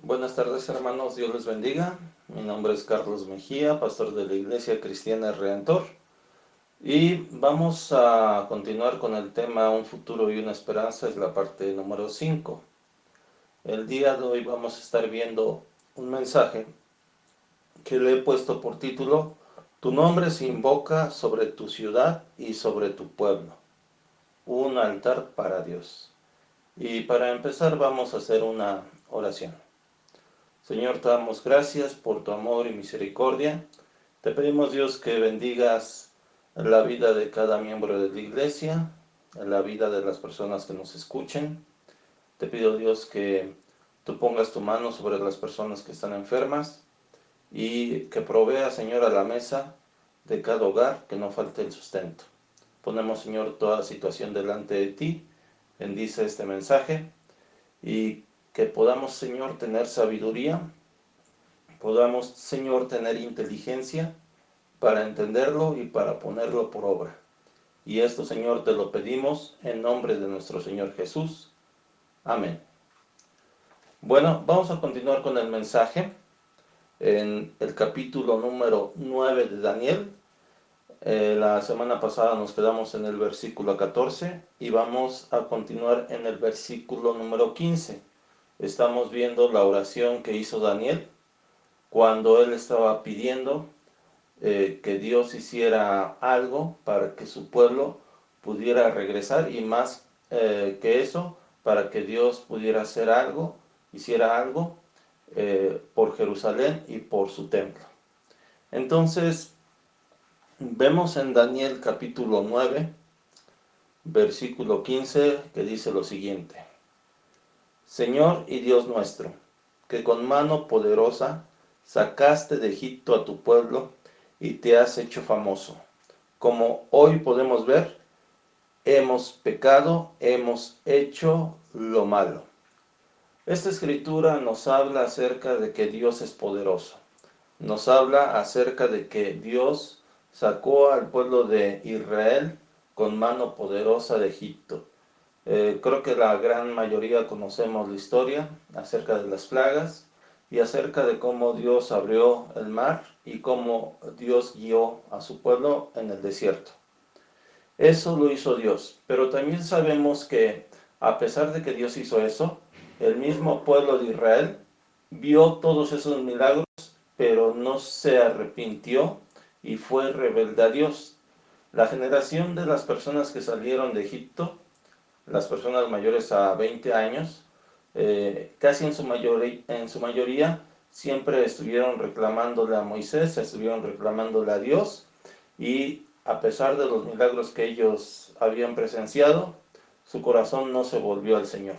Buenas tardes, hermanos, Dios les bendiga. Mi nombre es Carlos Mejía, pastor de la Iglesia Cristiana Redentor, y vamos a continuar con el tema Un futuro y una esperanza, es la parte número 5. El día de hoy vamos a estar viendo un mensaje que le he puesto por título Tu nombre se invoca sobre tu ciudad y sobre tu pueblo, un altar para Dios. Y para empezar vamos a hacer una oración. Señor, te damos gracias por tu amor y misericordia. Te pedimos, Dios, que bendigas la vida de cada miembro de la iglesia, la vida de las personas que nos escuchen. Te pido, Dios, que tú pongas tu mano sobre las personas que están enfermas y que provea, Señor, a la mesa de cada hogar, que no falte el sustento. Ponemos, Señor, toda situación delante de ti. Bendice este mensaje y que podamos, Señor, tener sabiduría. Podamos, Señor, tener inteligencia para entenderlo y para ponerlo por obra. Y esto, Señor, te lo pedimos en nombre de nuestro Señor Jesús. Amén. Bueno, vamos a continuar con el mensaje en el capítulo número 9 de Daniel. La semana pasada nos quedamos en el versículo 14 y vamos a continuar en el versículo número 15. Estamos viendo la oración que hizo Daniel cuando él estaba pidiendo que Dios hiciera algo para que su pueblo pudiera regresar, y más que eso, para que Dios pudiera hacer algo, hiciera algo por Jerusalén y por su templo. Entonces, vemos en Daniel capítulo 9, versículo 15, que dice lo siguiente: Señor y Dios nuestro, que con mano poderosa sacaste de Egipto a tu pueblo y te has hecho famoso. Como hoy podemos ver, hemos pecado, hemos hecho lo malo. Esta escritura nos habla acerca de que Dios es poderoso. Nos habla acerca de que Dios sacó al pueblo de Israel con mano poderosa de Egipto. Creo que la gran mayoría conocemos la historia acerca de las plagas y acerca de cómo Dios abrió el mar y cómo Dios guió a su pueblo en el desierto. Eso lo hizo Dios, pero también sabemos que a pesar de que Dios hizo eso, el mismo pueblo de Israel vio todos esos milagros, pero no se arrepintió y fue rebelde a Dios. La generación de las personas que salieron de Egipto, las personas mayores a 20 años, casi en su mayoría siempre estuvieron reclamándole a Moisés, estuvieron reclamándole a Dios, y a pesar de los milagros que ellos habían presenciado, su corazón no se volvió al Señor.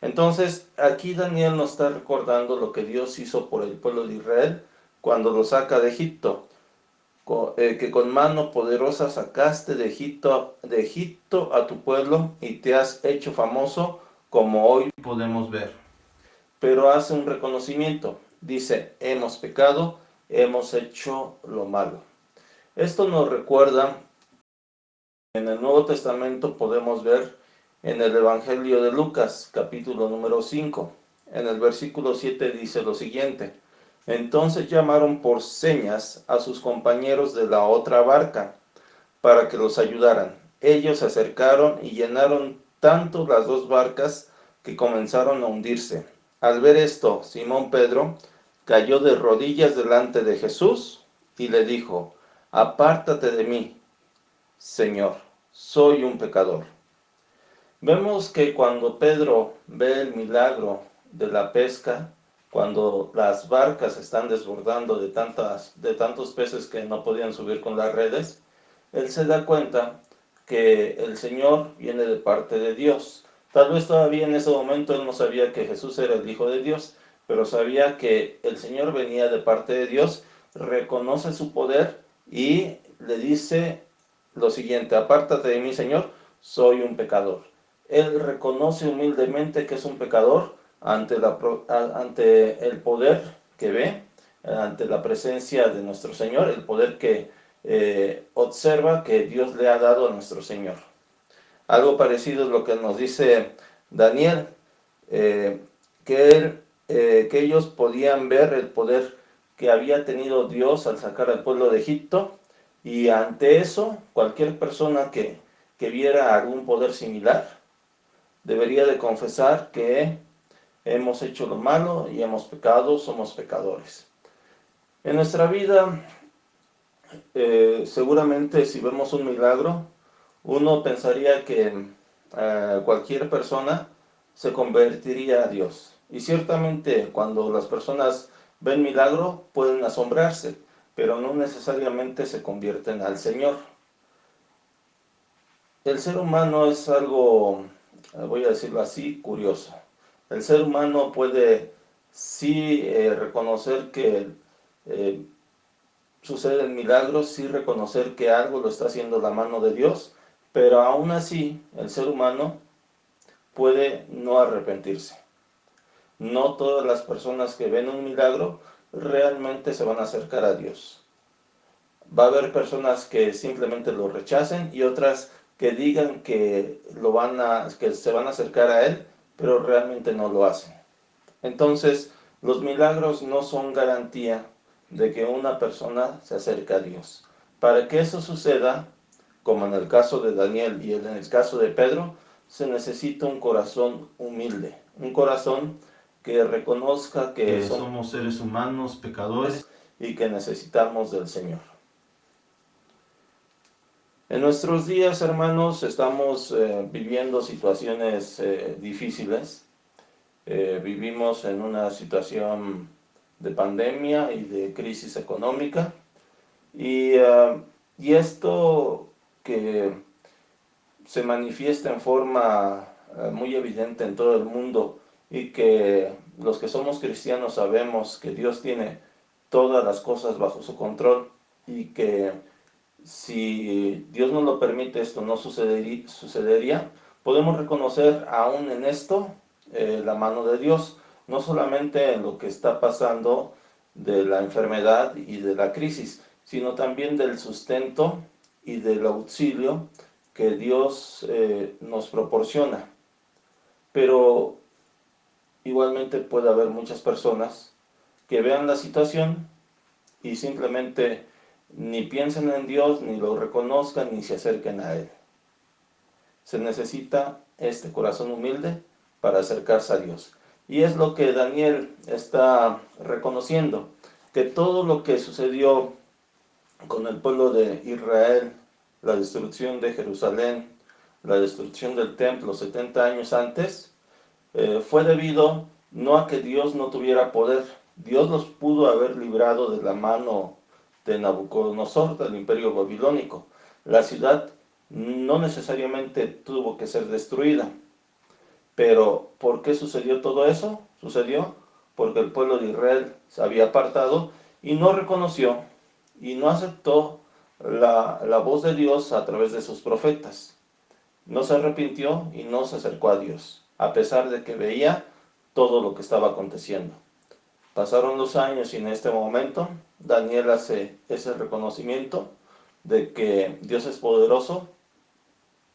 Entonces, aquí Daniel nos está recordando lo que Dios hizo por el pueblo de Israel cuando lo saca de Egipto, que con mano poderosa sacaste de Egipto a tu pueblo y te has hecho famoso, como hoy podemos ver. Pero hace un reconocimiento, dice: hemos pecado, hemos hecho lo malo. Esto nos recuerda, en el Nuevo Testamento podemos ver en el Evangelio de Lucas, capítulo número 5, en el versículo 7 dice lo siguiente: Entonces llamaron por señas a sus compañeros de la otra barca para que los ayudaran. Ellos se acercaron y llenaron tanto las dos barcas que comenzaron a hundirse. Al ver esto, Simón Pedro cayó de rodillas delante de Jesús y le dijo: Apártate de mí, Señor, soy un pecador. Vemos que cuando Pedro ve el milagro de la pesca, cuando las barcas están desbordando de tantos peces que no podían subir con las redes, él se da cuenta que el Señor viene de parte de Dios. Tal vez todavía en ese momento él no sabía que Jesús era el Hijo de Dios, pero sabía que el Señor venía de parte de Dios, reconoce su poder y le dice lo siguiente: apártate de mí, Señor, soy un pecador. Él reconoce humildemente que es un pecador ante el poder que ve, ante la presencia de nuestro Señor, el poder que observa que Dios le ha dado a nuestro Señor. Algo parecido es lo que nos dice Daniel, que él que ellos podían ver el poder que había tenido Dios al sacar al pueblo de Egipto, y ante eso, cualquier persona que viera algún poder similar, debería de confesar que hemos hecho lo malo y hemos pecado, somos pecadores. En nuestra vida, seguramente si vemos un milagro, uno pensaría que cualquier persona se convertiría a Dios. Y ciertamente cuando las personas ven milagro pueden asombrarse, pero no necesariamente se convierten al Señor. El ser humano es algo, voy a decirlo así, curioso. El ser humano puede sí reconocer que eh, suceden milagros, sí reconocer que algo lo está haciendo la mano de Dios, pero aún así el ser humano puede no arrepentirse. No todas las personas que ven un milagro realmente se van a acercar a Dios. Va a haber personas que simplemente lo rechacen y otras que digan que que se van a acercar a Él, pero realmente no lo hacen. Entonces, los milagros no son garantía de que una persona se acerque a Dios. Para que eso suceda, como en el caso de Daniel y en el caso de Pedro, se necesita un corazón humilde, un corazón que reconozca que somos seres humanos, pecadores, y que necesitamos del Señor. En nuestros días, hermanos, estamos viviendo situaciones difíciles. Vivimos en una situación de pandemia y de crisis económica, y esto que se manifiesta en forma muy evidente en todo el mundo, y que los que somos cristianos sabemos que Dios tiene todas las cosas bajo su control, y que si Dios no lo permite esto no sucedería, podemos reconocer aún en esto la mano de Dios, no solamente en lo que está pasando de la enfermedad y de la crisis, sino también del sustento y del auxilio que Dios nos proporciona. Pero igualmente puede haber muchas personas que vean la situación y simplemente ni piensen en Dios, ni lo reconozcan, ni se acerquen a Él. Se necesita este corazón humilde para acercarse a Dios. Y es lo que Daniel está reconociendo, que todo lo que sucedió con el pueblo de Israel, la destrucción de Jerusalén, la destrucción del templo 70 años antes, fue debido no a que Dios no tuviera poder. Dios los pudo haber librado de la mano de Nabucodonosor, del imperio babilónico. La ciudad no necesariamente tuvo que ser destruida. Pero ¿por qué sucedió todo eso? Sucedió porque el pueblo de Israel se había apartado y no reconoció y no aceptó la voz de Dios a través de sus profetas. No se arrepintió y no se acercó a Dios, a pesar de que veía todo lo que estaba aconteciendo. Pasaron los años y en este momento Daniel hace ese reconocimiento de que Dios es poderoso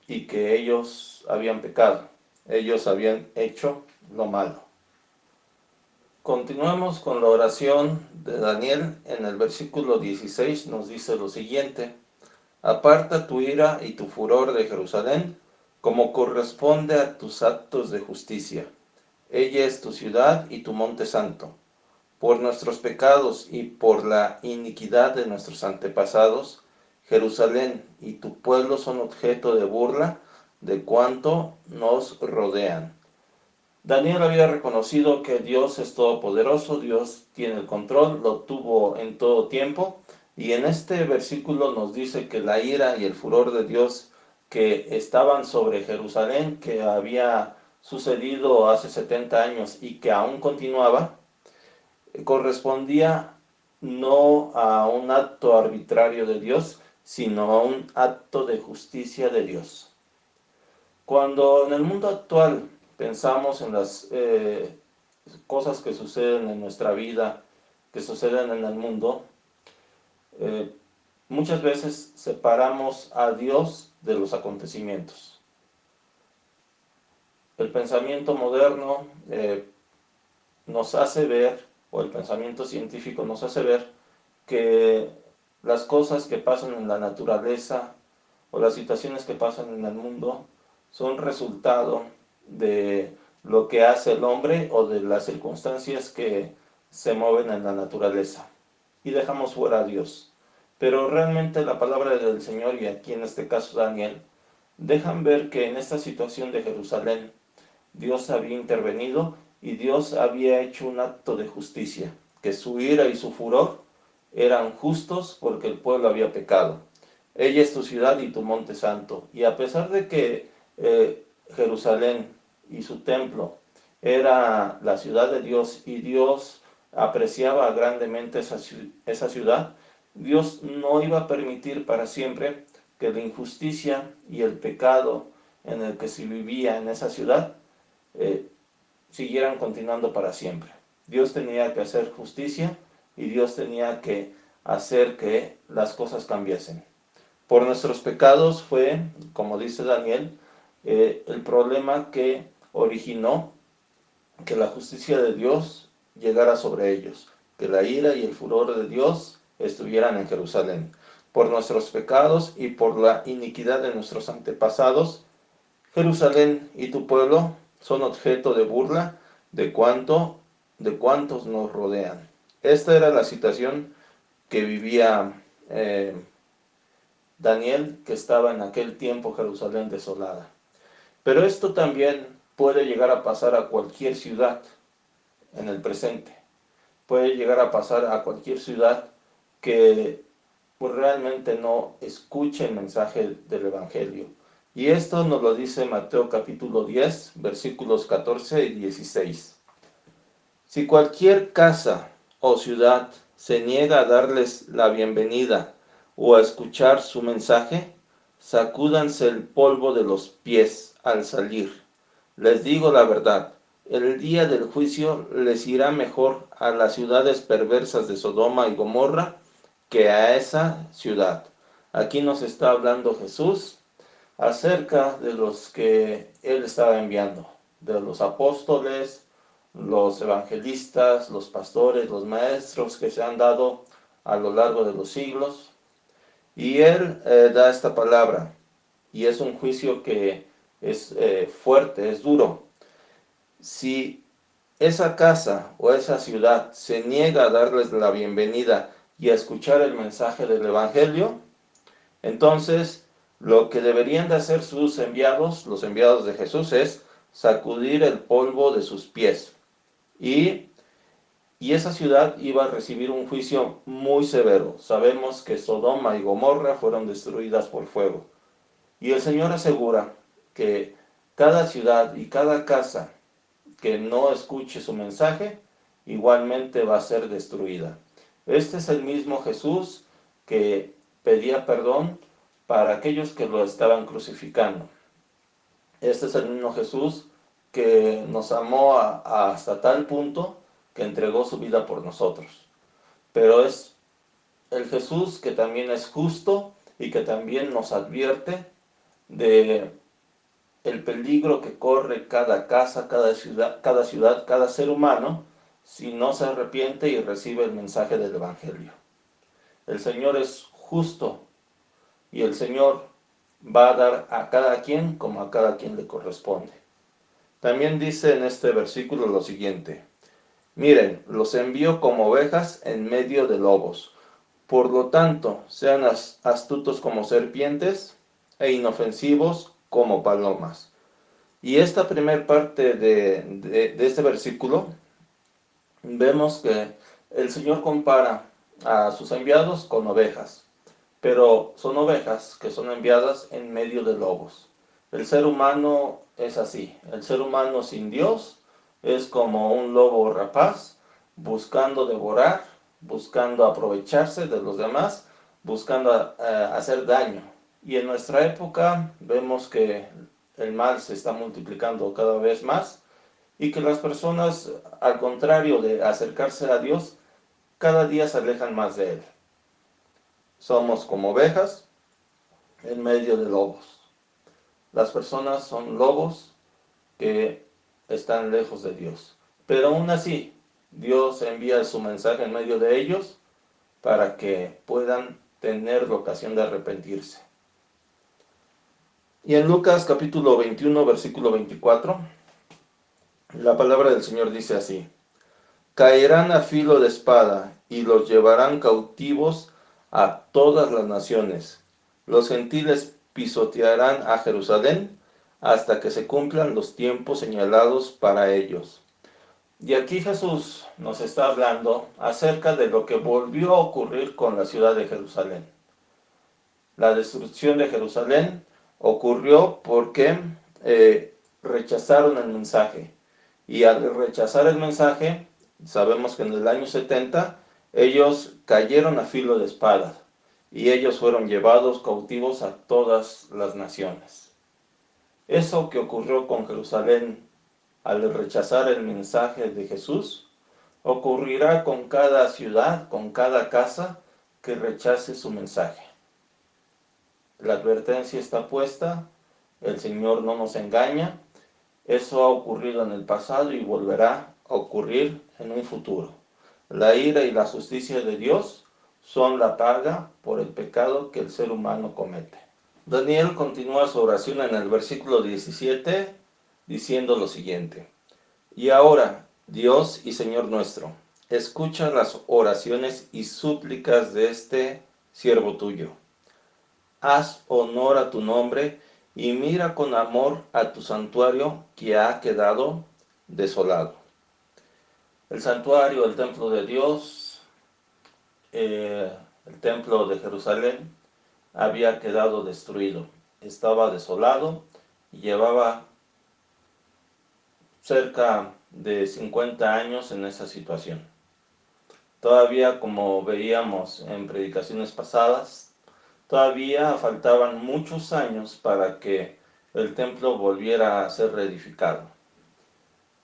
y que ellos habían pecado, ellos habían hecho lo malo. Continuemos con la oración de Daniel. En el versículo 16 nos dice lo siguiente: aparta tu ira y tu furor de Jerusalén, como corresponde a tus actos de justicia. Ella es tu ciudad y tu monte santo. Por nuestros pecados y por la iniquidad de nuestros antepasados, Jerusalén y tu pueblo son objeto de burla de cuanto nos rodean. Daniel había reconocido que Dios es todopoderoso, Dios tiene el control, lo tuvo en todo tiempo, y en este versículo nos dice que la ira y el furor de Dios que estaban sobre Jerusalén, que había sucedido hace 70 años y que aún continuaba, correspondía no a un acto arbitrario de Dios, sino a un acto de justicia de Dios. Cuando en el mundo actual pensamos en las cosas que suceden en nuestra vida, que suceden en el mundo, muchas veces separamos a Dios de los acontecimientos. El pensamiento moderno nos hace ver, o el pensamiento científico nos hace ver, que las cosas que pasan en la naturaleza o las situaciones que pasan en el mundo son resultado de lo que hace el hombre o de las circunstancias que se mueven en la naturaleza. Y dejamos fuera a Dios. Pero realmente la palabra del Señor, y aquí en este caso Daniel, dejan ver que en esta situación de Jerusalén Dios había intervenido y Dios había hecho un acto de justicia, que su ira y su furor eran justos porque el pueblo había pecado. Ella es tu ciudad y tu monte santo. Y a pesar de que Jerusalén y su templo era la ciudad de Dios y Dios apreciaba grandemente esa ciudad, Dios no iba a permitir para siempre que la injusticia y el pecado en el que se vivía en esa ciudad eh, siguieran continuando para siempre. Dios tenía que hacer justicia y Dios tenía que hacer que las cosas cambiasen. Por nuestros pecados fue, como dice Daniel, el problema que originó que la justicia de Dios llegara sobre ellos, que la ira y el furor de Dios estuvieran en Jerusalén. Por nuestros pecados y por la iniquidad de nuestros antepasados, Jerusalén y tu pueblo son objeto de burla de cuantos nos rodean. Esta era la situación que vivía Daniel, que estaba en aquel tiempo Jerusalén desolada. Pero esto también puede llegar a pasar a cualquier ciudad en el presente. Puede llegar a pasar a cualquier ciudad que pues, realmente no escuche el mensaje del Evangelio. Y esto nos lo dice Mateo capítulo 10, versículos 14 y 16. Si cualquier casa o ciudad se niega a darles la bienvenida o a escuchar su mensaje, sacúdanse el polvo de los pies al salir. Les digo la verdad, el día del juicio les irá mejor a las ciudades perversas de Sodoma y Gomorra que a esa ciudad. Aquí nos está hablando Jesús acerca de los que Él estaba enviando, de los apóstoles, los evangelistas, los pastores, los maestros que se han dado a lo largo de los siglos. Y Él da esta palabra, y es un juicio que es fuerte, es duro. Si esa casa o esa ciudad se niega a darles la bienvenida y a escuchar el mensaje del Evangelio, entonces lo que deberían de hacer sus enviados, los enviados de Jesús, es sacudir el polvo de sus pies. Y esa ciudad iba a recibir un juicio muy severo. Sabemos que Sodoma y Gomorra fueron destruidas por fuego. Y el Señor asegura que cada ciudad y cada casa que no escuche su mensaje, igualmente va a ser destruida. Este es el mismo Jesús que pedía perdón para aquellos que lo estaban crucificando. Este es el mismo Jesús que nos amó hasta tal punto que entregó su vida por nosotros. Pero es el Jesús que también es justo y que también nos advierte de el peligro que corre cada casa, cada ciudad, cada ser humano, si no se arrepiente y recibe el mensaje del Evangelio. El Señor es justo y el Señor va a dar a cada quien como a cada quien le corresponde. También dice en este versículo lo siguiente: miren, los envío como ovejas en medio de lobos. Por lo tanto, sean astutos como serpientes e inofensivos como palomas. Y esta primera parte de este versículo, vemos que el Señor compara a sus enviados con ovejas, pero son ovejas que son enviadas en medio de lobos. El ser humano es así, el ser humano sin Dios es como un lobo rapaz buscando devorar, buscando aprovecharse de los demás, buscando hacer daño. Y en nuestra época vemos que el mal se está multiplicando cada vez más y que las personas, al contrario de acercarse a Dios, cada día se alejan más de Él. Somos como ovejas en medio de lobos. Las personas son lobos que están lejos de Dios. Pero aún así, Dios envía su mensaje en medio de ellos para que puedan tener la ocasión de arrepentirse. Y en Lucas capítulo 21, versículo 24, la palabra del Señor dice así: caerán a filo de espada y los llevarán cautivos a todas las naciones. Los gentiles pisotearán a Jerusalén hasta que se cumplan los tiempos señalados para ellos. Y aquí Jesús nos está hablando acerca de lo que volvió a ocurrir con la ciudad de Jerusalén. La destrucción de Jerusalén ocurrió porque rechazaron el mensaje. Y al rechazar el mensaje, sabemos que en el año 70 ellos cayeron a filo de espada y ellos fueron llevados cautivos a todas las naciones. Eso que ocurrió con Jerusalén al rechazar el mensaje de Jesús, ocurrirá con cada ciudad, con cada casa que rechace su mensaje. La advertencia está puesta, el Señor no nos engaña, eso ha ocurrido en el pasado y volverá a ocurrir en un futuro. La ira y la justicia de Dios son la paga por el pecado que el ser humano comete. Daniel continúa su oración en el versículo 17 diciendo lo siguiente: y ahora, Dios y Señor nuestro, escucha las oraciones y súplicas de este siervo tuyo. Haz honor a tu nombre y mira con amor a tu santuario que ha quedado desolado. El santuario, el templo de Dios, el templo de Jerusalén, había quedado destruido. Estaba desolado y llevaba cerca de 50 años en esa situación. Todavía, como veíamos en predicaciones pasadas, todavía faltaban muchos años para que el templo volviera a ser reedificado.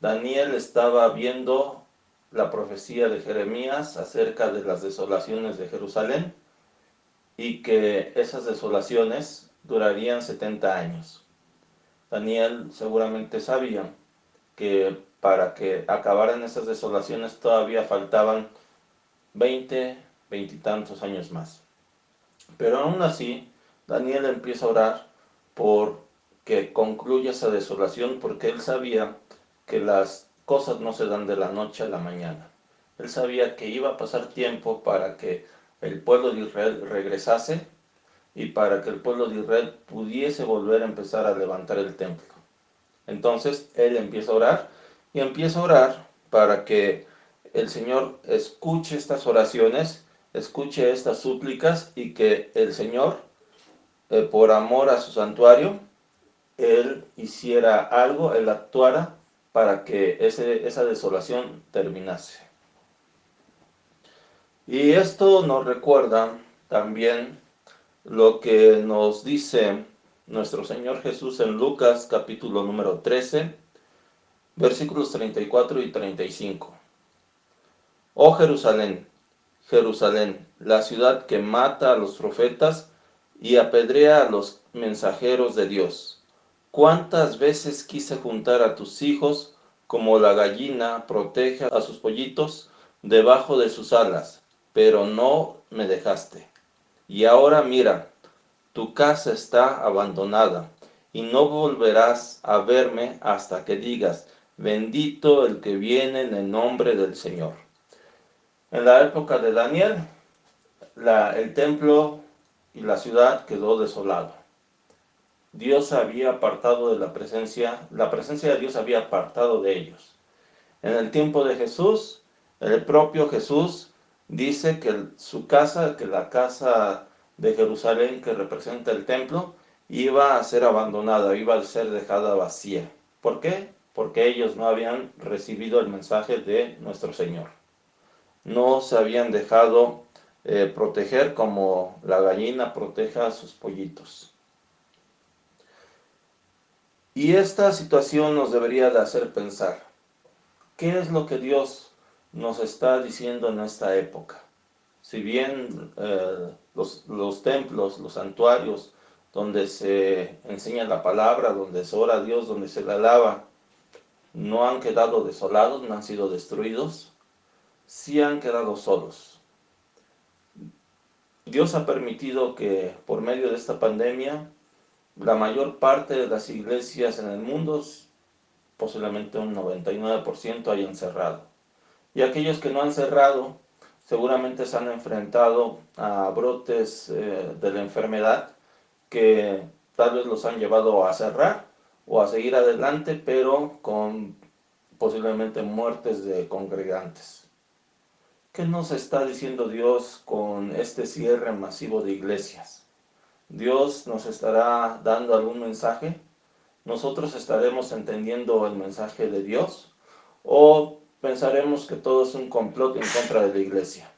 Daniel estaba viendo la profecía de Jeremías acerca de las desolaciones de Jerusalén y que esas desolaciones durarían 70 años. Daniel seguramente sabía que para que acabaran esas desolaciones todavía faltaban 20 y tantos años más. Pero aún así, Daniel empieza a orar por que concluya esa desolación, porque él sabía que las cosas no se dan de la noche a la mañana. Él sabía que iba a pasar tiempo para que el pueblo de Israel regresase y para que el pueblo de Israel pudiese volver a empezar a levantar el templo. Entonces él empieza a orar y empieza a orar para que el Señor escuche estas oraciones, escuche estas súplicas y que el Señor, por amor a su santuario, Él hiciera algo, Él actuara para que esa desolación terminase. Y esto nos recuerda también lo que nos dice nuestro Señor Jesús en Lucas capítulo número 13, versículos 34 y 35. Oh Jerusalén, Jerusalén, la ciudad que mata a los profetas y apedrea a los mensajeros de Dios. ¿Cuántas veces quise juntar a tus hijos como la gallina protege a sus pollitos debajo de sus alas, pero no me dejaste? Y ahora mira, tu casa está abandonada, y no volverás a verme hasta que digas: bendito el que viene en el nombre del Señor. En la época de Daniel, el templo y la ciudad quedó desolado. Dios había apartado de la presencia de Dios había apartado de ellos. En el tiempo de Jesús, el propio Jesús dice que su casa, que la casa de Jerusalén que representa el templo, iba a ser abandonada, iba a ser dejada vacía. ¿Por qué? Porque ellos no habían recibido el mensaje de nuestro Señor. No se habían dejado proteger como la gallina protege a sus pollitos. Y esta situación nos debería de hacer pensar, ¿qué es lo que Dios nos está diciendo en esta época? Si bien los templos, los santuarios, donde se enseña la palabra, donde se ora a Dios, donde se le alaba, no han quedado desolados, no han sido destruidos, sí han quedado solos. Dios ha permitido que por medio de esta pandemia la mayor parte de las iglesias en el mundo, posiblemente un 99%, hayan cerrado. Y aquellos que no han cerrado seguramente se han enfrentado a brotes de la enfermedad que tal vez los han llevado a cerrar o a seguir adelante, pero con posiblemente muertes de congregantes. ¿Qué nos está diciendo Dios con este cierre masivo de iglesias? ¿Dios nos estará dando algún mensaje? ¿Nosotros estaremos entendiendo el mensaje de Dios? ¿O pensaremos que todo es un complot en contra de la iglesia?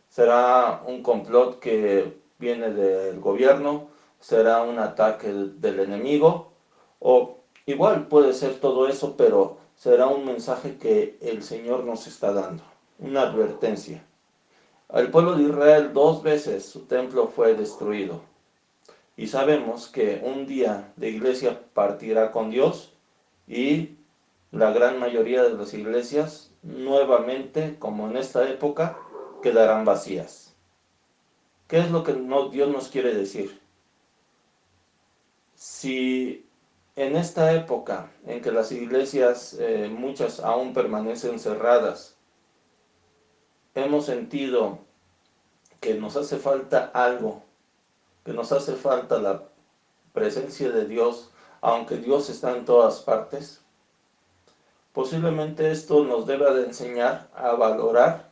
¿Será un complot que viene del gobierno? ¿Será un ataque del enemigo? O igual puede ser todo eso, pero será un mensaje que el Señor nos está dando, una advertencia. Al pueblo de Israel 2 veces su templo fue destruido. Y sabemos que un día la iglesia partirá con Dios y la gran mayoría de las iglesias nuevamente, como en esta época, quedarán vacías. ¿Qué es lo que Dios nos quiere decir? Si en esta época en que las iglesias, muchas aún permanecen cerradas, hemos sentido que nos hace falta algo, que nos hace falta la presencia de Dios, aunque Dios está en todas partes, posiblemente esto nos deba de enseñar a valorar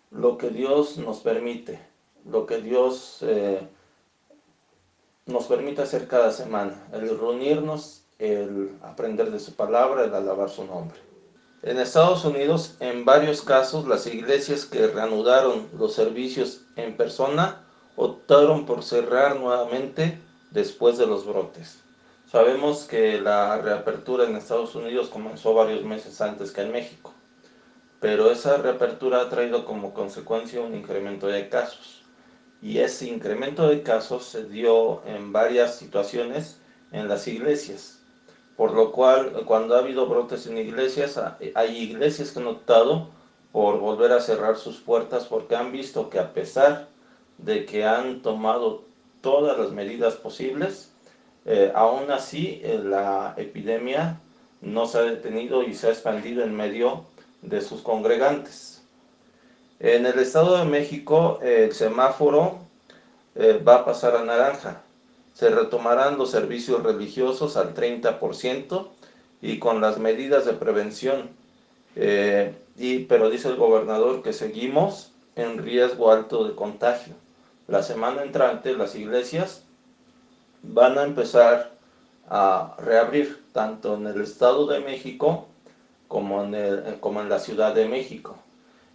lo que Dios nos permite, lo que Dios nos permite hacer cada semana, el reunirnos, el aprender de su palabra, el alabar su nombre. En Estados Unidos, en varios casos, las iglesias que reanudaron los servicios en persona optaron por cerrar nuevamente después de los brotes. Sabemos que la reapertura en Estados Unidos comenzó varios meses antes que en México, pero esa reapertura ha traído como consecuencia un incremento de casos. Y ese incremento de casos se dio en varias situaciones en las iglesias. Por lo cual, cuando ha habido brotes en iglesias, hay iglesias que han optado por volver a cerrar sus puertas porque han visto que a pesar de que han tomado todas las medidas posibles, aún así la epidemia no se ha detenido y se ha expandido en medio de sus congregantes. En el Estado de México, el semáforo va a pasar a naranja. Se retomarán los servicios religiosos al 30% y con las medidas de prevención. Pero dice el gobernador que seguimos en riesgo alto de contagio. La semana entrante las iglesias van a empezar a reabrir tanto en el Estado de México como en la Ciudad de México.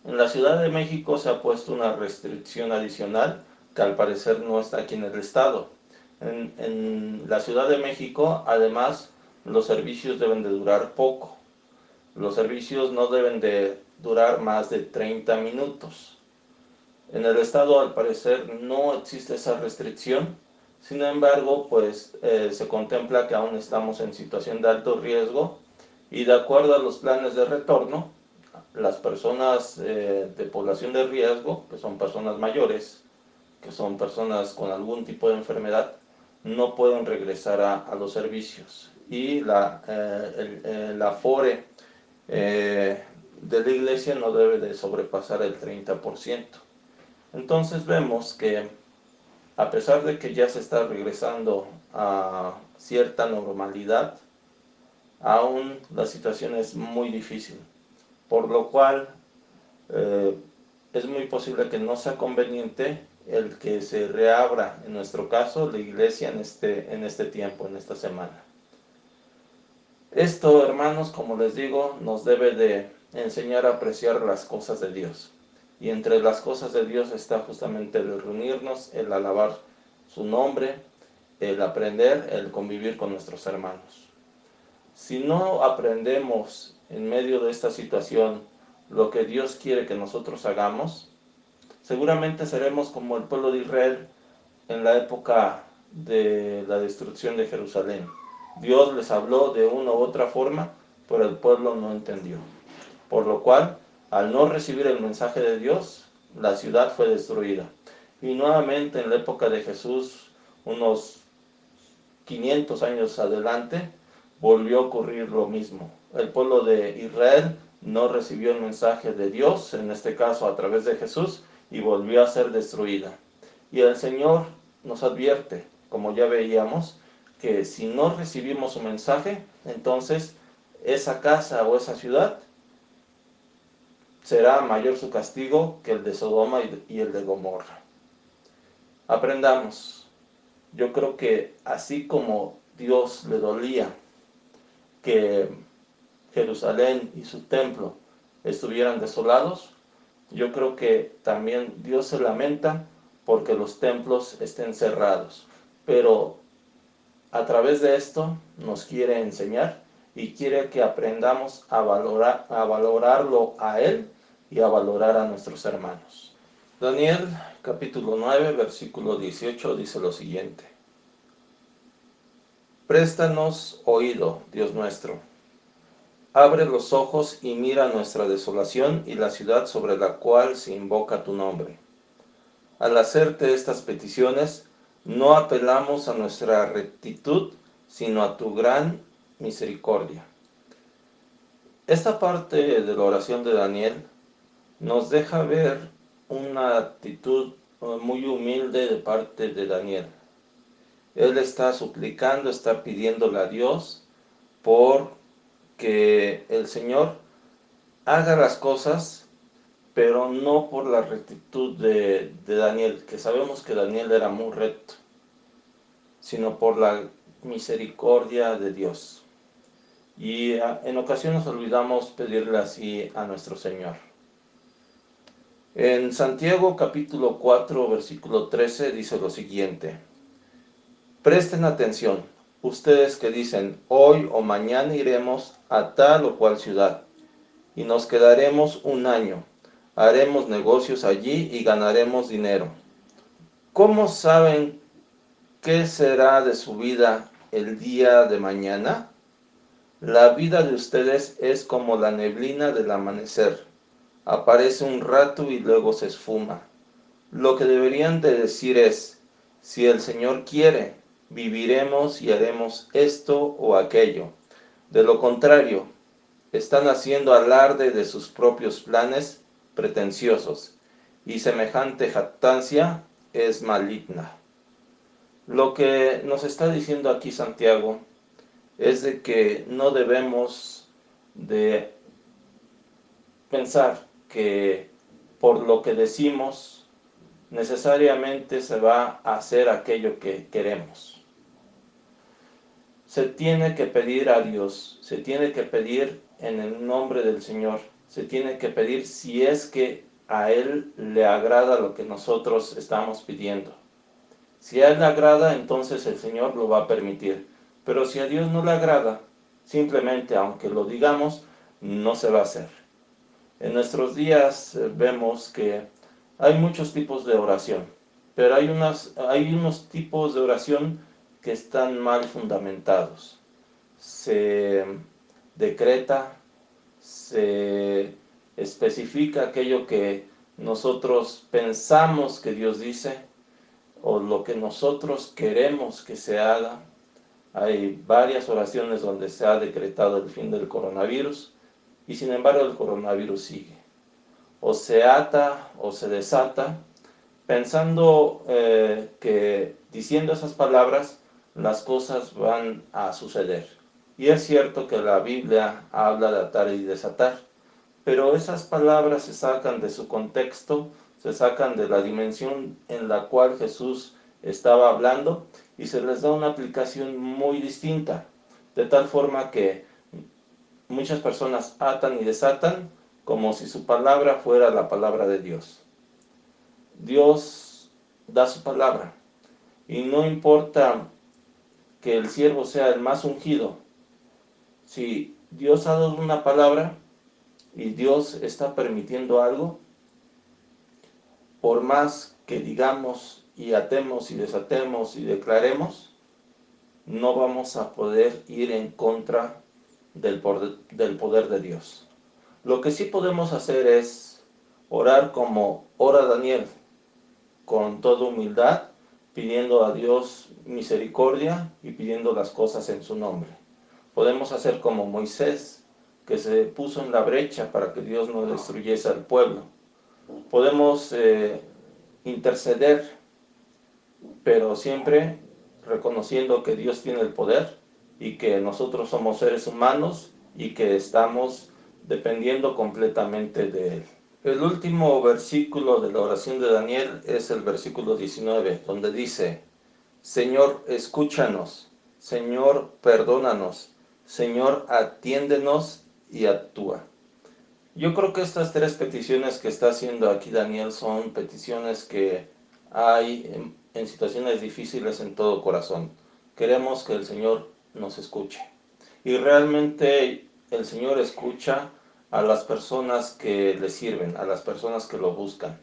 En la Ciudad de México se ha puesto una restricción adicional que al parecer no está aquí en el estado. En la Ciudad de México, además, los servicios deben de durar poco. Los servicios no deben de durar más de 30 minutos. En el estado, al parecer, no existe esa restricción. Sin embargo, pues se contempla que aún estamos en situación de alto riesgo y de acuerdo a los planes de retorno, las personas de población de riesgo, que son personas mayores, que son personas con algún tipo de enfermedad, no pueden regresar a los servicios. Y el afore de la iglesia no debe de sobrepasar el 30%. Entonces vemos que a pesar de que ya se está regresando a cierta normalidad, aún la situación es muy difícil, por lo cual es muy posible que no sea conveniente el que se reabra, en nuestro caso, la iglesia en este tiempo, en esta semana. Esto, hermanos, como les digo, nos debe de enseñar a apreciar las cosas de Dios. Y entre las cosas de Dios está justamente el reunirnos, el alabar su nombre, el aprender, el convivir con nuestros hermanos. Si no aprendemos en medio de esta situación lo que Dios quiere que nosotros hagamos, seguramente seremos como el pueblo de Israel en la época de la destrucción de Jerusalén. Dios les habló de una u otra forma, pero el pueblo no entendió. Por lo cual, al no recibir el mensaje de Dios, la ciudad fue destruida. Y nuevamente en la época de Jesús, unos 500 años adelante, volvió a ocurrir lo mismo. El pueblo de Israel no recibió el mensaje de Dios, en este caso a través de Jesús, y volvió a ser destruida. Y el Señor nos advierte, como ya veíamos, que si no recibimos su mensaje, entonces esa casa o esa ciudad será mayor su castigo que el de Sodoma y el de Gomorra. Aprendamos. Yo creo que así como Dios le dolía que Jerusalén y su templo estuvieran desolados, yo creo que también Dios se lamenta porque los templos estén cerrados. Pero a través de esto nos quiere enseñar y quiere que aprendamos a valorarlo a Él y a valorar a nuestros hermanos. Daniel capítulo 9 versículo 18 dice lo siguiente: Préstanos oído, Dios nuestro. Abre los ojos y mira nuestra desolación y la ciudad sobre la cual se invoca tu nombre. Al hacerte estas peticiones, no apelamos a nuestra rectitud, sino a tu gran misericordia. Esta parte de la oración de Daniel nos deja ver una actitud muy humilde de parte de Daniel. Él está suplicando, está pidiéndole a Dios por que el Señor haga las cosas, pero no por la rectitud de Daniel, que sabemos que Daniel era muy recto, sino por la misericordia de Dios. Y en ocasiones olvidamos pedirle así a nuestro Señor. En Santiago capítulo 4 versículo 13 dice lo siguiente: Presten atención, ustedes que dicen, hoy o mañana iremos a tal o cual ciudad, y nos quedaremos un año, haremos negocios allí y ganaremos dinero. ¿Cómo saben qué será de su vida el día de mañana? La vida de ustedes es como la neblina del amanecer. Aparece un rato y luego se esfuma. Lo que deberían de decir es, si el Señor quiere, viviremos y haremos esto o aquello. De lo contrario, están haciendo alarde de sus propios planes pretenciosos, y semejante jactancia es maligna. Lo que nos está diciendo aquí Santiago es de que no debemos de pensar que por lo que decimos necesariamente se va a hacer aquello que queremos. Se tiene que pedir a Dios, se tiene que pedir en el nombre del Señor, se tiene que pedir si es que a Él le agrada lo que nosotros estamos pidiendo. Si a Él le agrada, entonces el Señor lo va a permitir. Pero si a Dios no le agrada, simplemente aunque lo digamos, no se va a hacer. En nuestros días vemos que hay muchos tipos de oración, pero hay unos tipos de oración que están mal fundamentados. Se decreta, se especifica aquello que nosotros pensamos que Dios dice o lo que nosotros queremos que se haga. Hay varias oraciones donde se ha decretado el fin del coronavirus y sin embargo el coronavirus sigue. O se ata o se desata pensando que diciendo esas palabras las cosas van a suceder. Y es cierto que la Biblia habla de atar y desatar, pero esas palabras se sacan de su contexto, se sacan de la dimensión en la cual Jesús estaba hablando y se les da una aplicación muy distinta, de tal forma que muchas personas atan y desatan como si su palabra fuera la palabra de Dios. Dios da su palabra y no importa que el siervo sea el más ungido, si Dios ha dado una palabra y Dios está permitiendo algo, por más que digamos y atemos y desatemos y declaremos, no vamos a poder ir en contra del poder de Dios. Lo que sí podemos hacer es orar como ora Daniel, con toda humildad, pidiendo a Dios misericordia y pidiendo las cosas en su nombre. Podemos hacer como Moisés, que se puso en la brecha para que Dios no destruyese al pueblo. Podemos interceder, pero siempre reconociendo que Dios tiene el poder y que nosotros somos seres humanos y que estamos dependiendo completamente de Él. El último versículo de la oración de Daniel es el versículo 19, donde dice: Señor, escúchanos, Señor, perdónanos, Señor, atiéndenos y actúa. Yo creo que estas tres peticiones que está haciendo aquí Daniel son peticiones que hay en situaciones difíciles en todo corazón. Queremos que el Señor nos escuche. Y realmente el Señor escucha a las personas que le sirven, a las personas que lo buscan.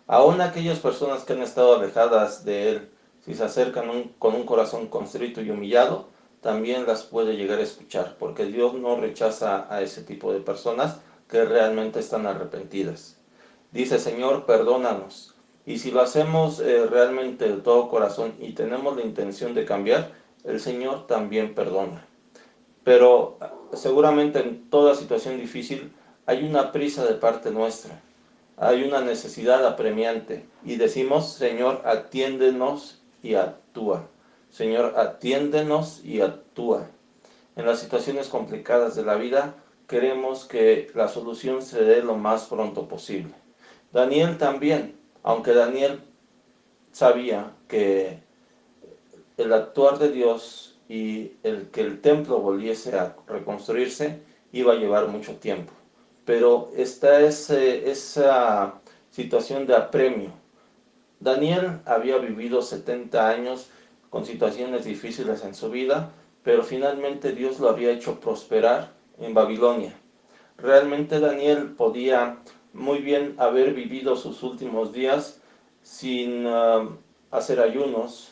Aún aquellas personas que han estado alejadas de Él, si se acercan con un corazón constrito y humillado, también las puede llegar a escuchar, porque Dios no rechaza a ese tipo de personas que realmente están arrepentidas. Dice: Señor, perdónanos. Y si lo hacemos realmente de todo corazón y tenemos la intención de cambiar, el Señor también perdona. Pero seguramente en toda situación difícil hay una prisa de parte nuestra, hay una necesidad apremiante y decimos: Señor, atiéndenos y actúa. Señor, atiéndenos y actúa. En las situaciones complicadas de la vida queremos que la solución se dé lo más pronto posible. Daniel también, aunque Daniel sabía que el actuar de Dios y el que el templo volviese a reconstruirse iba a llevar mucho tiempo. Pero está esa situación de apremio. Daniel había vivido 70 años con situaciones difíciles en su vida, pero finalmente Dios lo había hecho prosperar en Babilonia. Realmente Daniel podía muy bien haber vivido sus últimos días sin hacer ayunos,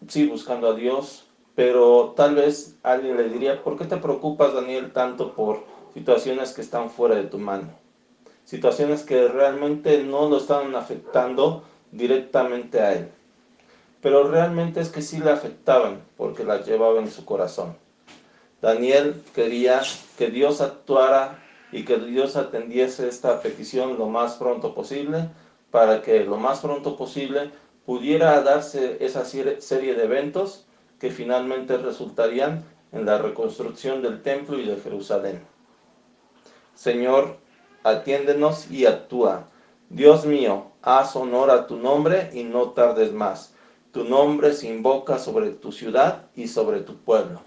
sí, buscando a Dios, pero tal vez alguien le diría: ¿por qué te preocupas, Daniel, tanto por situaciones que están fuera de tu mano? Situaciones que realmente no lo están afectando directamente a él, pero realmente es que sí le afectaban porque las llevaba en su corazón. Daniel quería que Dios actuara y que Dios atendiese esta petición lo más pronto posible, para que lo más pronto posible pudiera darse esa serie de eventos que finalmente resultarían en la reconstrucción del templo y de Jerusalén. Señor, atiéndenos y actúa. Dios mío, haz honor a tu nombre y no tardes más. Tu nombre se invoca sobre tu ciudad y sobre tu pueblo.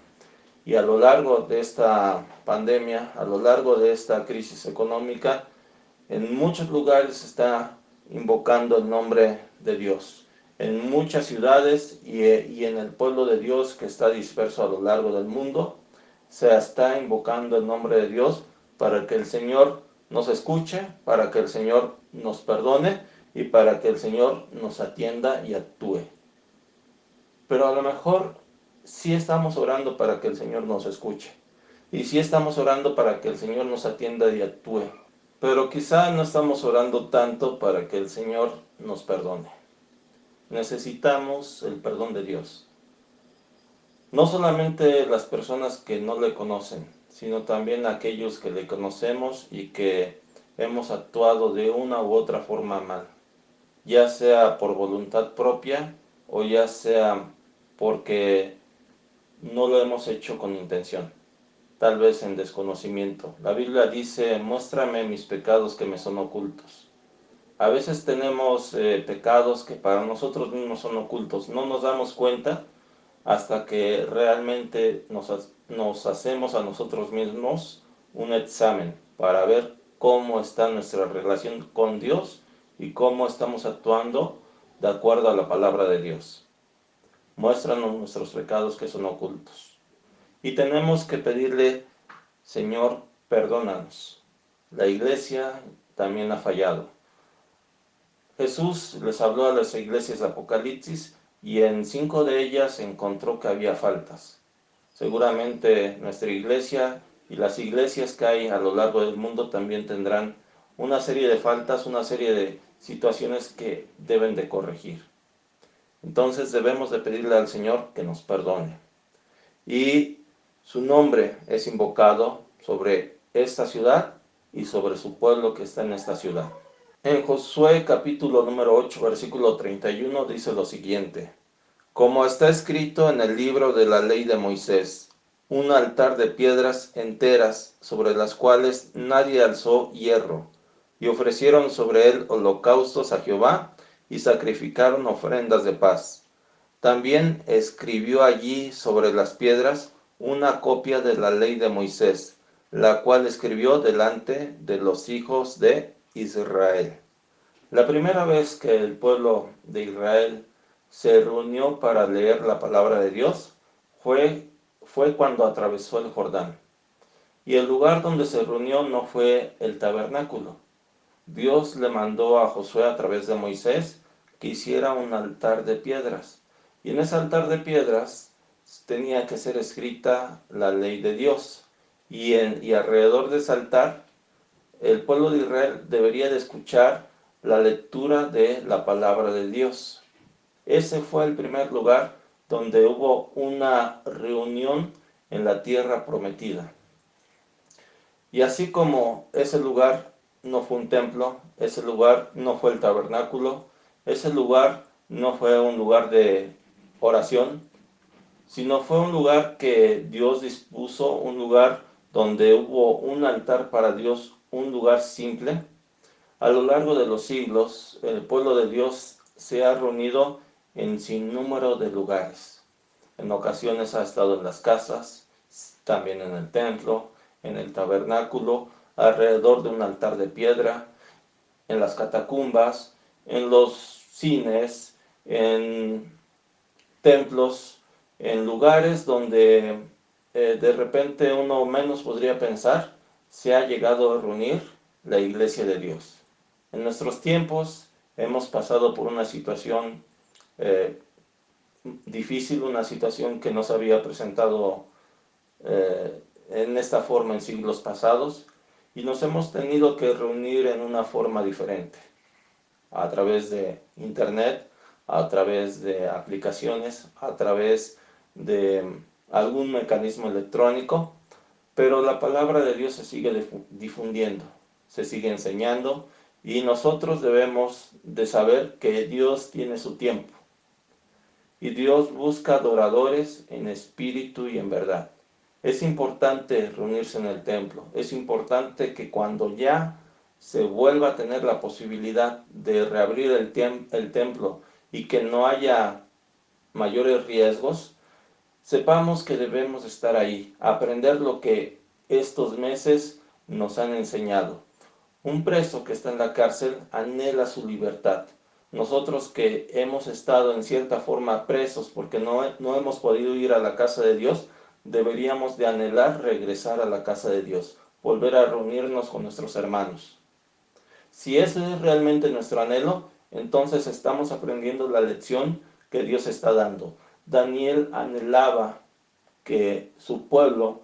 Y a lo largo de esta pandemia, a lo largo de esta crisis económica, en muchos lugares se está invocando el nombre de Dios. En muchas ciudades y en el pueblo de Dios que está disperso a lo largo del mundo, se está invocando el nombre de Dios para que el Señor nos escuche, para que el Señor nos perdone y para que el Señor nos atienda y actúe. Pero a lo mejor sí estamos orando para que el Señor nos escuche. Y sí estamos orando para que el Señor nos atienda y actúe. Pero quizá no estamos orando tanto para que el Señor nos perdone. Necesitamos el perdón de Dios. No solamente las personas que no le conocen, sino también aquellos que le conocemos y que hemos actuado de una u otra forma mal. Ya sea por voluntad propia o ya sea porque no lo hemos hecho con intención, tal vez en desconocimiento. La Biblia dice: muéstrame mis pecados que me son ocultos. A veces tenemos pecados que para nosotros mismos son ocultos, no nos damos cuenta hasta que realmente nos hacemos a nosotros mismos un examen para ver cómo está nuestra relación con Dios y cómo estamos actuando de acuerdo a la palabra de Dios. Muéstranos nuestros pecados que son ocultos. Y tenemos que pedirle: Señor, perdónanos. La iglesia también ha fallado. Jesús les habló a las iglesias de Apocalipsis y en 5 de ellas encontró que había faltas. Seguramente nuestra iglesia Y las iglesias que hay a lo largo del mundo también tendrán una serie de faltas, una serie de situaciones que deben de corregir. Entonces debemos de pedirle al Señor que nos perdone. Y su nombre es invocado sobre esta ciudad y sobre su pueblo que está en esta ciudad. En Josué capítulo número 8, versículo 31 dice lo siguiente: como está escrito en el libro de la ley de Moisés, un altar de piedras enteras sobre las cuales nadie alzó hierro, y ofrecieron sobre él holocaustos a Jehová y sacrificaron ofrendas de paz. También escribió allí sobre las piedras una copia de la ley de Moisés, la cual escribió delante de los hijos de Israel. La primera vez que el pueblo de Israel se reunió para leer la palabra de Dios fue cuando atravesó el Jordán. Y el lugar donde se reunió no fue el tabernáculo. Dios le mandó a Josué a través de Moisés que hiciera un altar de piedras. Y en ese altar de piedras tenía que ser escrita la ley de Dios. Y alrededor de ese altar el pueblo de Israel debería de escuchar la lectura de la palabra de Dios. Ese fue el primer lugar donde hubo una reunión en la tierra prometida. Y así como ese lugar no fue un templo, ese lugar no fue el tabernáculo, ese lugar no fue un lugar de oración, sino fue un lugar que Dios dispuso, un lugar donde hubo un altar para Dios, un lugar simple. A lo largo de los siglos, el pueblo de Dios se ha reunido en sinnúmero de lugares. En ocasiones ha estado en las casas, también en el templo, en el tabernáculo, alrededor de un altar de piedra, en las catacumbas, en los cines, en templos, en lugares donde de repente uno menos podría pensar, se ha llegado a reunir la iglesia de Dios. En nuestros tiempos hemos pasado por una situación difícil, una situación que no se había presentado en esta forma en siglos pasados, y nos hemos tenido que reunir en una forma diferente, a través de internet, a través de aplicaciones, a través de algún mecanismo electrónico, pero la palabra de Dios se sigue difundiendo, se sigue enseñando, y nosotros debemos de saber que Dios tiene su tiempo, y Dios busca adoradores en espíritu y en verdad. Es importante reunirse en el templo, es importante que cuando ya se vuelva a tener la posibilidad de reabrir el templo y que no haya mayores riesgos, sepamos que debemos estar ahí, aprender lo que estos meses nos han enseñado. Un preso que está en la cárcel anhela su libertad. Nosotros que hemos estado en cierta forma presos porque no hemos podido ir a la casa de Dios, deberíamos de anhelar regresar a la casa de Dios, volver a reunirnos con nuestros hermanos. Si ese es realmente nuestro anhelo, entonces estamos aprendiendo la lección que Dios está dando. Daniel anhelaba que su pueblo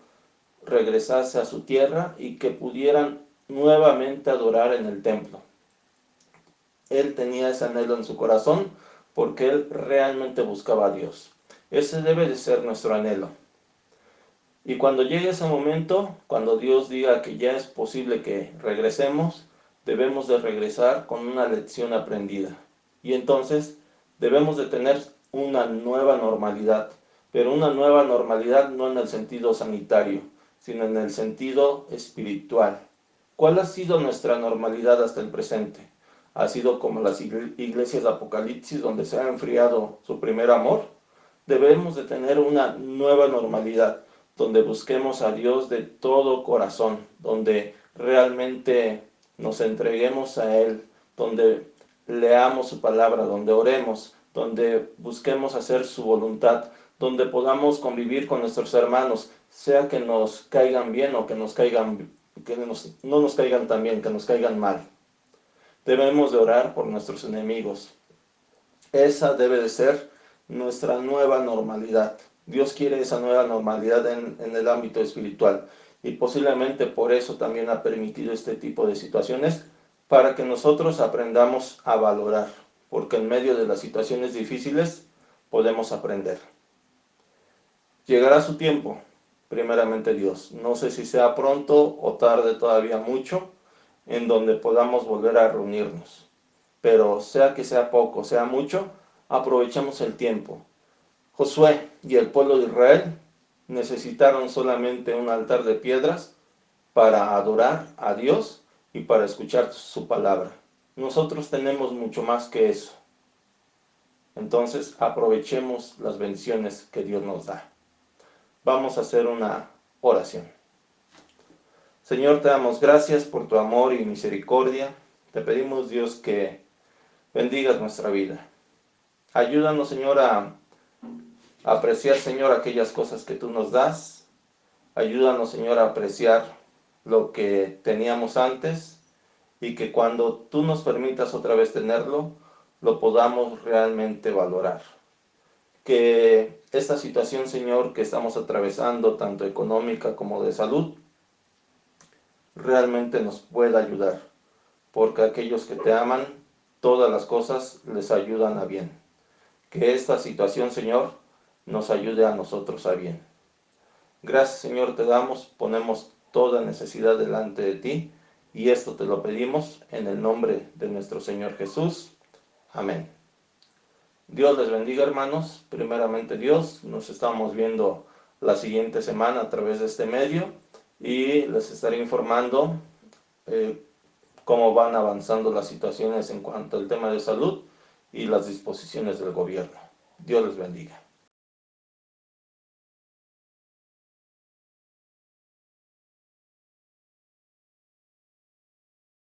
regresase a su tierra y que pudieran nuevamente adorar en el templo. Él tenía ese anhelo en su corazón porque él realmente buscaba a Dios. Ese debe de ser nuestro anhelo. Y cuando llegue ese momento, cuando Dios diga que ya es posible que regresemos, debemos de regresar con una lección aprendida. Y entonces debemos de tener una nueva normalidad, pero una nueva normalidad no en el sentido sanitario, sino en el sentido espiritual. ¿Cuál ha sido nuestra normalidad hasta el presente? ¿Ha sido como las iglesias de Apocalipsis, donde se ha enfriado su primer amor? Debemos de tener una nueva normalidad, donde busquemos a Dios de todo corazón, donde realmente nos entreguemos a Él, donde leamos su palabra, donde oremos, donde busquemos hacer su voluntad, donde podamos convivir con nuestros hermanos, sea que nos caigan bien o que no nos caigan tan bien, que nos caigan mal. Debemos de orar por nuestros enemigos. Esa debe de ser nuestra nueva normalidad. Dios quiere esa nueva normalidad en el ámbito espiritual. y posiblemente por eso también ha permitido este tipo de situaciones, para que nosotros aprendamos a valorar, porque en medio de las situaciones difíciles podemos aprender. Llegará su tiempo, primeramente Dios. No sé si sea pronto o tarde todavía mucho, en donde podamos volver a reunirnos. Pero sea que sea poco, sea mucho, aprovechemos el tiempo. Josué y el pueblo de Israel necesitaron solamente un altar de piedras para adorar a Dios y para escuchar su palabra. Nosotros tenemos mucho más que eso. Entonces aprovechemos las bendiciones que Dios nos da. Vamos a hacer una oración. Señor, te damos gracias por tu amor y misericordia. Te pedimos, Dios, que bendigas nuestra vida. Ayúdanos, Señor, a apreciar, Señor, aquellas cosas que tú nos das. Ayúdanos, Señor, a apreciar lo que teníamos antes y que cuando tú nos permitas otra vez tenerlo, lo podamos realmente valorar. Que esta situación, Señor, que estamos atravesando, tanto económica como de salud, realmente nos pueda ayudar, porque aquellos que te aman, todas las cosas les ayudan a bien. Que esta situación, Señor, nos ayude a nosotros a bien. Gracias, Señor, te damos, ponemos toda necesidad delante de ti, y esto te lo pedimos en el nombre de nuestro Señor Jesús. Amén. Dios les bendiga, hermanos. Primeramente Dios, nos estamos viendo la siguiente semana a través de este medio y les estaré informando cómo van avanzando las situaciones en cuanto al tema de salud y las disposiciones del gobierno. Dios les bendiga.